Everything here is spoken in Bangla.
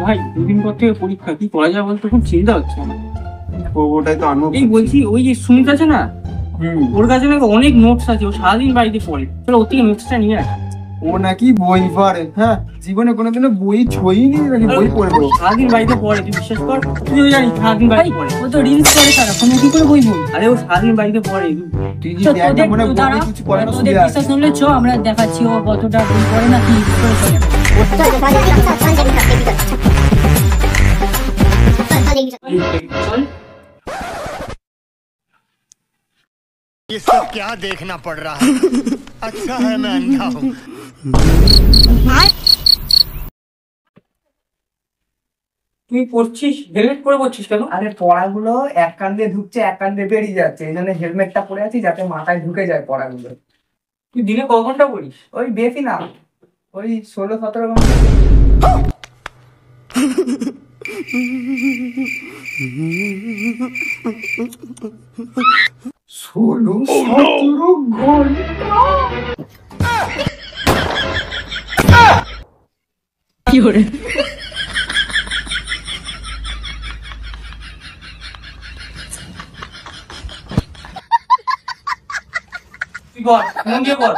ভাই দুদিন পর থেকে পরীক্ষা, কি করা যায় বলতো? খুব চিন্তা হচ্ছে আমার। ওটাই তো আনবো। এই বলছি, ওই যে সুমিত আছে না, ওর কাছে নাকি অনেক নোটস আছে, ও সারাদিন বাড়িতে পড়ে। চলো ওর থেকে নোটসটা নিয়ে আসি। ও নাকি বই পড়ে? হ্যাঁ, জীবনে কোনোদিনও বই ছুঁইনি, নাকি বই পড়বো? সারাদিন বাড়িতে পড়ে, তুই বিশ্বাস কর। তুইও জানিস সারাদিন বাড়িতে পড়ে। ও তো রিলস করে সারাক্ষণ, ও কি করে বই বই? আরে ও সারাদিন বাড়িতে পড়ে। তুই যদি একটা মনে বই কিছু পড়ে না, তোদের বিশ্বাস হলে চ আমরা দেখাচ্ছি ও কতটা বই পড়ে না, কি করে চলে। চল। ये सब क्या देखना पड़ रहा है? अच्छा है मैं अंधा हूँ। তুই পড়ছিস, হেলমেট পরে পড়ছিস কেন? আরে পড়াগুলো এক কান দিয়ে ঢুকছে, এক কান দিয়ে বেরিয়ে যাচ্ছে, এই জন্য হেলমেটটা পরে আছি যাতে মাথায় ঢুকে যায় পড়াগুলো। তুই দিনে ক ঘন্টা পড়িস? ওই বেশি না, ওই 16-17 ঘন্টা। 16-17 ঘন্টা? কি করে? তুই পড়, মন দিয়ে পড়।